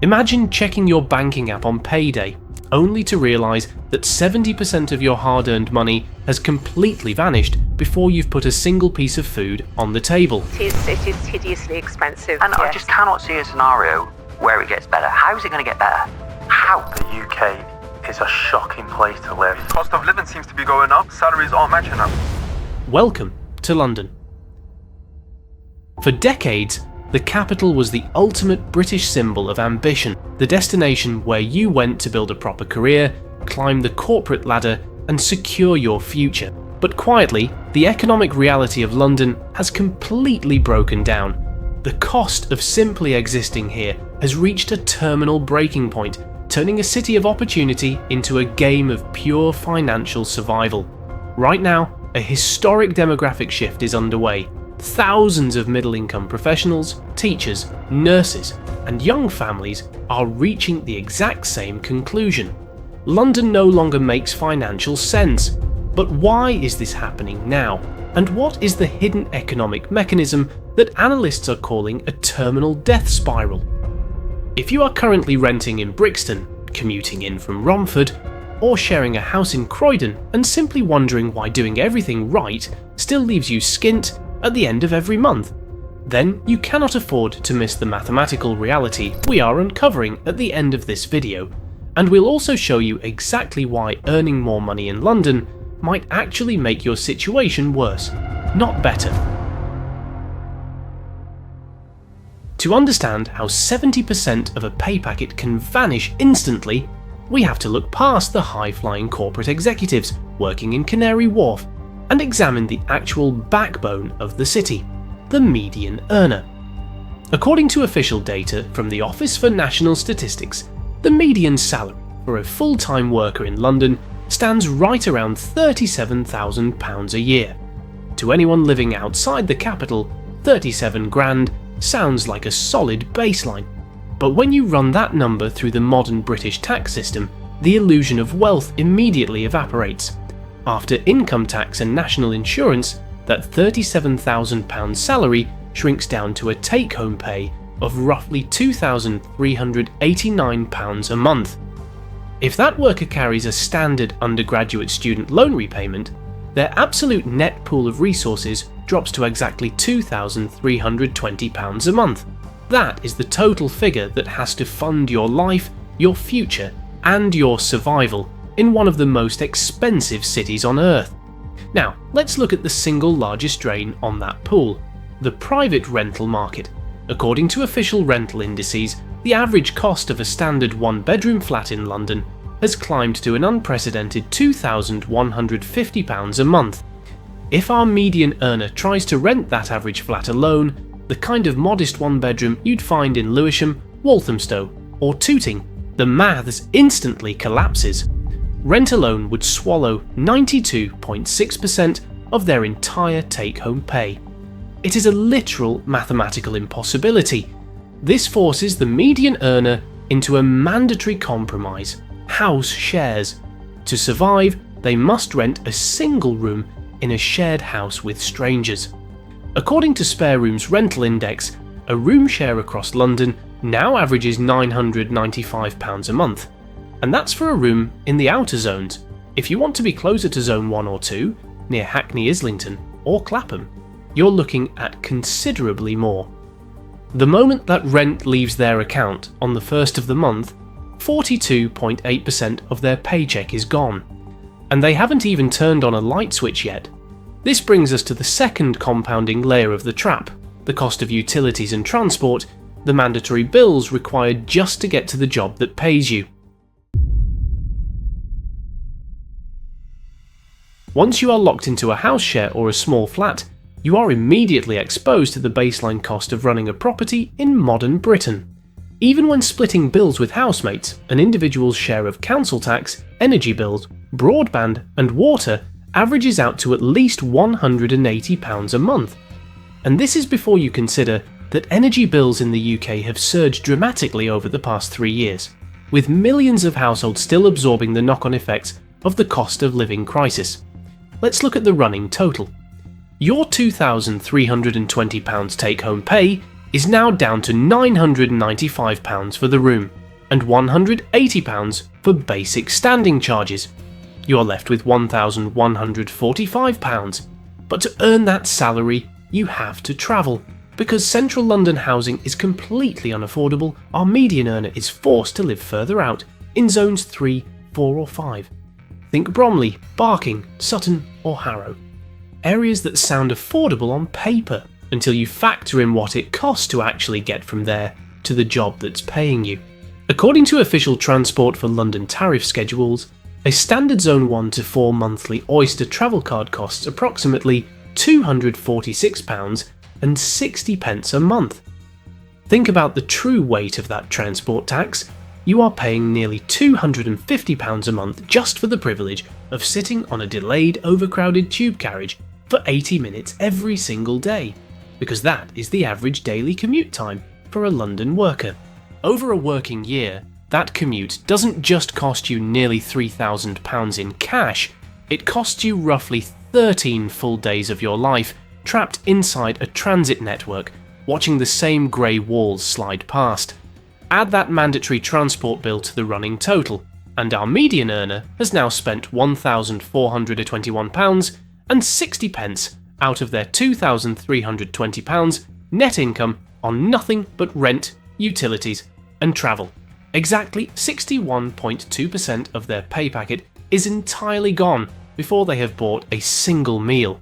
Imagine checking your banking app on payday, only to realise that 70% of your hard-earned money has completely vanished before you've put a single piece of food on the table. It is hideously expensive. And I just cannot see a scenario where it gets better. How is it going to get better? How? The UK is a shocking place to live. Cost of living seems to be going up, salaries aren't matching up. Welcome to London. For decades, the capital was the ultimate British symbol of ambition, the destination where you went to build a proper career, climb the corporate ladder, and secure your future. But quietly, the economic reality of London has completely broken down. The cost of simply existing here has reached a terminal breaking point, turning a city of opportunity into a game of pure financial survival. Right now, a historic demographic shift is underway. Thousands of middle-income professionals, teachers, nurses, and young families are reaching the exact same conclusion. London no longer makes financial sense. But why is this happening now? And what is the hidden economic mechanism that analysts are calling a terminal death spiral? If you are currently renting in Brixton, commuting in from Romford, or sharing a house in Croydon and simply wondering why doing everything right still leaves you skint at the end of every month, then you cannot afford to miss the mathematical reality we are uncovering at the end of this video, and we'll also show you exactly why earning more money in London might actually make your situation worse, not better. To understand how 70% of a pay packet can vanish instantly, we have to look past the high-flying corporate executives working in Canary Wharf and examine the actual backbone of the city, the median earner. According to official data from the Office for National Statistics, the median salary for a full-time worker in London stands right around £37,000 a year. To anyone living outside the capital, 37 grand sounds like a solid baseline. But when you run that number through the modern British tax system, the illusion of wealth immediately evaporates. After income tax and national insurance, that £37,000 salary shrinks down to a take-home pay of roughly £2,389 a month. If that worker carries a standard undergraduate student loan repayment, their absolute net pool of resources drops to exactly £2,320 a month. That is the total figure that has to fund your life, your future, and your survival in one of the most expensive cities on earth. Now, let's look at the single largest drain on that pool, the private rental market. According to official rental indices, the average cost of a standard one-bedroom flat in London has climbed to an unprecedented £2,150 a month. If our median earner tries to rent that average flat alone, the kind of modest one-bedroom you'd find in Lewisham, Walthamstow, or Tooting, the maths instantly collapses. Rent alone would swallow 92.6% of their entire take-home pay. It is a literal mathematical impossibility. This forces the median earner into a mandatory compromise: house shares. To survive, they must rent a single room in a shared house with strangers. According to SpareRoom's rental index, a room share across London now averages £995 a month. And that's for a room in the outer zones. If you want to be closer to Zone 1 or 2, near Hackney Islington or Clapham, you're looking at considerably more. The moment that rent leaves their account on the first of the month, 42.8% of their paycheck is gone. And they haven't even turned on a light switch yet. This brings us to the second compounding layer of the trap: the cost of utilities and transport, the mandatory bills required just to get to the job that pays you. Once you are locked into a house share or a small flat, you are immediately exposed to the baseline cost of running a property in modern Britain. Even when splitting bills with housemates, an individual's share of council tax, energy bills, broadband, and water averages out to at least £180 a month. And this is before you consider that energy bills in the UK have surged dramatically over the past 3 years, with millions of households still absorbing the knock-on effects of the cost of living crisis. Let's look at the running total. Your £2,320 take-home pay is now down to £995 for the room and £180 for basic standing charges. You are left with £1,145, but to earn that salary you have to travel. Because central London housing is completely unaffordable, our median earner is forced to live further out, in zones 3, 4 or 5. Think Bromley, Barking, Sutton or Harrow. Areas that sound affordable on paper, until you factor in what it costs to actually get from there to the job that's paying you. According to official Transport for London tariff schedules, a standard Zone 1 to 4 monthly Oyster travel card costs approximately £246 and 60 pence a month. Think about the true weight of that transport tax. You are paying nearly £250 a month just for the privilege of sitting on a delayed, overcrowded tube carriage for 80 minutes every single day, because that is the average daily commute time for a London worker. Over a working year, that commute doesn't just cost you nearly £3,000 in cash, it costs you roughly 13 full days of your life trapped inside a transit network, watching the same grey walls slide past. Add that mandatory transport bill to the running total, and our median earner has now spent £1,421 and 60 pence out of their £2,320 net income on nothing but rent, utilities and travel. Exactly 61.2% of their pay packet is entirely gone before they have bought a single meal.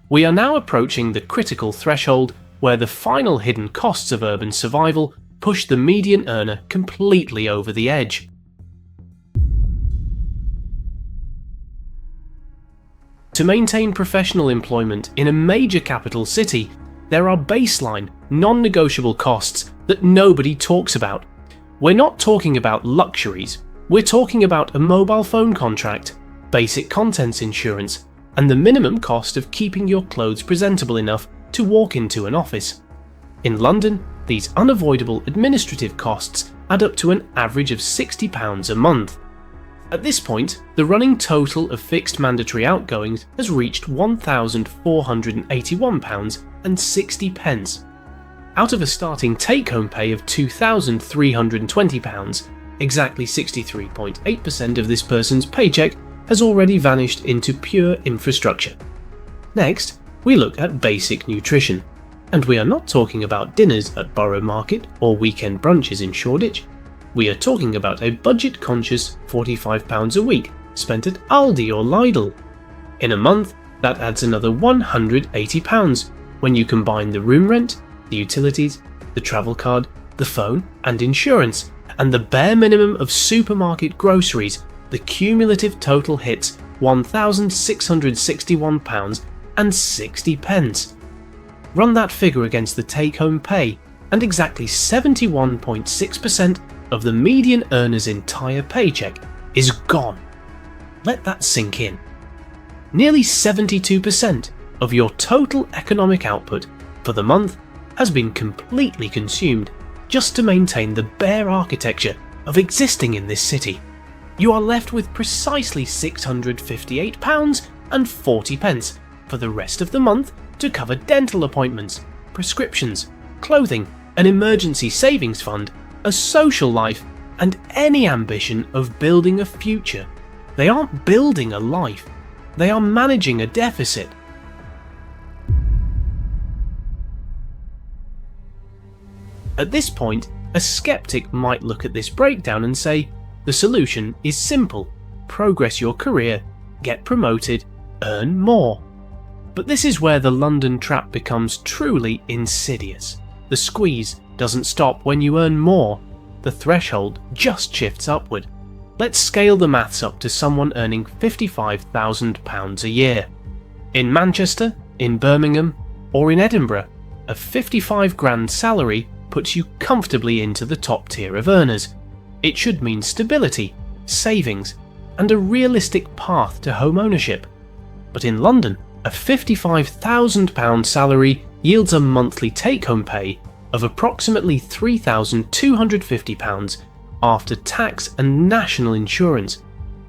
We are now approaching the critical threshold where the final hidden costs of urban survival push the median earner completely over the edge. To maintain professional employment in a major capital city, there are baseline, non-negotiable costs that nobody talks about. We're not talking about luxuries, we're talking about a mobile phone contract, basic contents insurance, and the minimum cost of keeping your clothes presentable enough to walk into an office. In London, these unavoidable administrative costs add up to an average of £60 a month. At this point, the running total of fixed mandatory outgoings has reached £1,481 and 60 pence. Out of a starting take-home pay of £2,320, exactly 63.8% of this person's paycheck has already vanished into pure infrastructure. Next, we look at basic nutrition. And we are not talking about dinners at Borough Market or weekend brunches in Shoreditch. We are talking about a budget-conscious £45 a week spent at Aldi or Lidl. In a month, that adds another £180 when you combine the room rent, the utilities, the travel card, the phone and insurance, and the bare minimum of supermarket groceries. The cumulative total hits £1,661 and 60 pence. Run that figure against the take-home pay, and exactly 71.6% of the median earner's entire paycheck is gone. Let that sink in. Nearly 72% of your total economic output for the month has been completely consumed just to maintain the bare architecture of existing in this city. You are left with precisely £658 and 40 pence for the rest of the month to cover dental appointments, prescriptions, clothing, an emergency savings fund, a social life, and any ambition of building a future. They aren't building a life, they are managing a deficit. At this point, a skeptic might look at this breakdown and say, the solution is simple: progress your career, get promoted, earn more. But this is where the London trap becomes truly insidious. The squeeze doesn't stop when you earn more, the threshold just shifts upward. Let's scale the maths up to someone earning £55,000 a year. In Manchester, in Birmingham, or in Edinburgh, a 55 grand salary puts you comfortably into the top tier of earners. It should mean stability, savings, and a realistic path to home ownership. But in London, a £55,000 salary yields a monthly take-home pay of approximately £3,250 after tax and national insurance.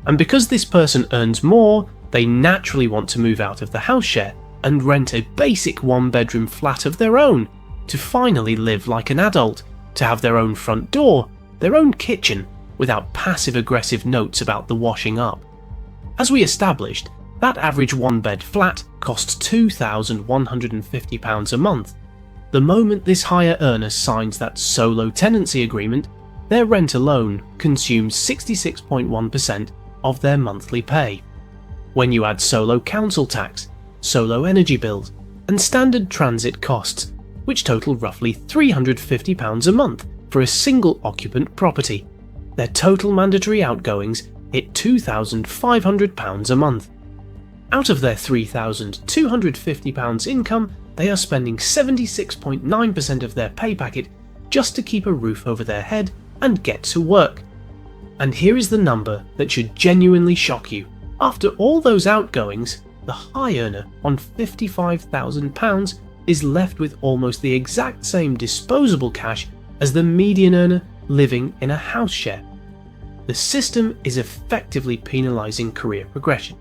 And because this person earns more, they naturally want to move out of the house share and rent a basic one-bedroom flat of their own, to finally live like an adult, to have their own front door, their own kitchen, without passive-aggressive notes about the washing up. As we established, that average one-bed flat costs £2,150 a month. The moment this higher earner signs that solo tenancy agreement, their rent alone consumes 66.1% of their monthly pay. When you add solo council tax, solo energy bills, and standard transit costs, which total roughly £350 a month for a single occupant property, their total mandatory outgoings hit £2,500 a month. Out of their £3,250 income, they are spending 76.9% of their pay packet just to keep a roof over their head and get to work. And here is the number that should genuinely shock you. After all those outgoings, the high earner on £55,000 is left with almost the exact same disposable cash as the median earner living in a house share. The system is effectively penalising career progression.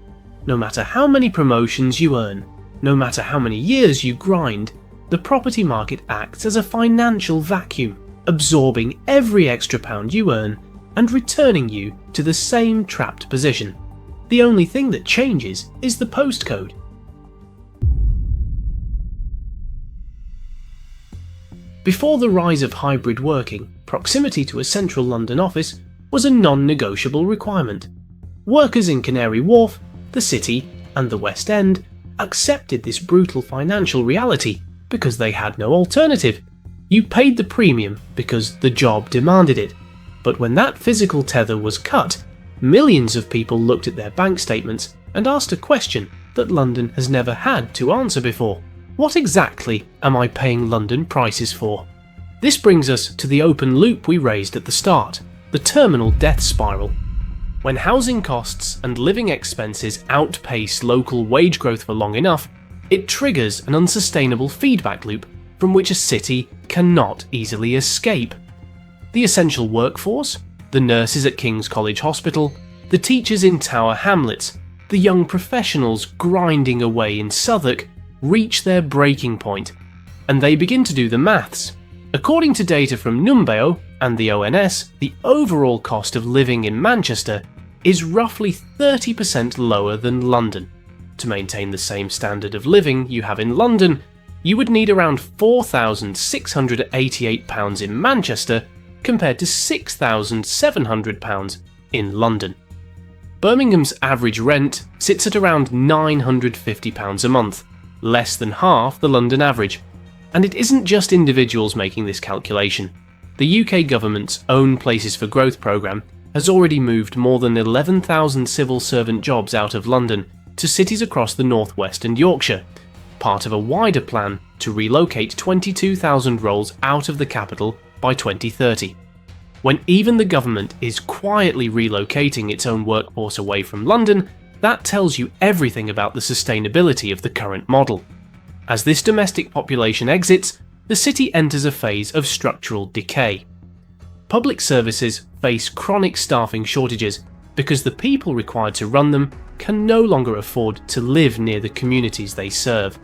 No matter how many promotions you earn, no matter how many years you grind, the property market acts as a financial vacuum, absorbing every extra pound you earn and returning you to the same trapped position. The only thing that changes is the postcode. Before the rise of hybrid working, proximity to a central London office was a non-negotiable requirement. Workers in Canary Wharf, the City, and the West End accepted this brutal financial reality because they had no alternative. You paid the premium because the job demanded it. But when that physical tether was cut, millions of people looked at their bank statements and asked a question that London has never had to answer before. What exactly am I paying London prices for? This brings us to the open loop we raised at the start, the terminal death spiral. When housing costs and living expenses outpace local wage growth for long enough, it triggers an unsustainable feedback loop from which a city cannot easily escape. The essential workforce, the nurses at King's College Hospital, the teachers in Tower Hamlets, the young professionals grinding away in Southwark, reach their breaking point, and they begin to do the maths. According to data from Numbeo and the ONS, the overall cost of living in Manchester is roughly 30% lower than London. To maintain the same standard of living you have in London, you would need around £4,688 in Manchester compared to £6,700 in London. Birmingham's average rent sits at around £950 a month, less than half the London average. And it isn't just individuals making this calculation. The UK government's own Places for Growth programme has already moved more than 11,000 civil servant jobs out of London to cities across the North West and Yorkshire, part of a wider plan to relocate 22,000 roles out of the capital by 2030. When even the government is quietly relocating its own workforce away from London, that tells you everything about the sustainability of the current model. As this domestic population exits, the city enters a phase of structural decay. Public services face chronic staffing shortages because the people required to run them can no longer afford to live near the communities they serve.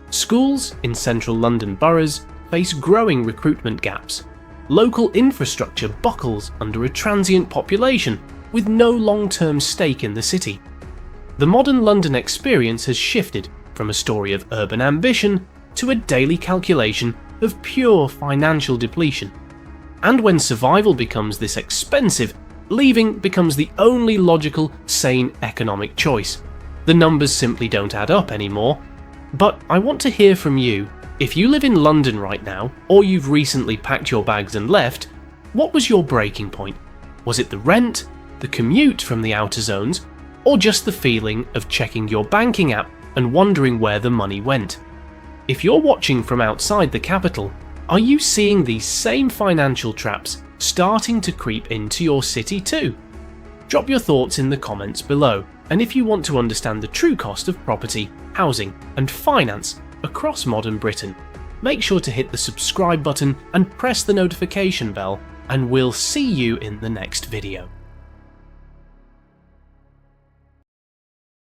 Schools in central London boroughs face growing recruitment gaps. Local infrastructure buckles under a transient population with no long-term stake in the city. The modern London experience has shifted from a story of urban ambition to a daily calculation of pure financial depletion. And when survival becomes this expensive, leaving becomes the only logical, sane economic choice. The numbers simply don't add up anymore. But I want to hear from you. If you live in London right now, or you've recently packed your bags and left, what was your breaking point? Was it the rent, the commute from the outer zones, or just the feeling of checking your banking app and wondering where the money went? If you're watching from outside the capital, are you seeing these same financial traps starting to creep into your city too? Drop your thoughts in the comments below, and if you want to understand the true cost of property, housing, and finance across modern Britain, make sure to hit the subscribe button and press the notification bell, and we'll see you in the next video.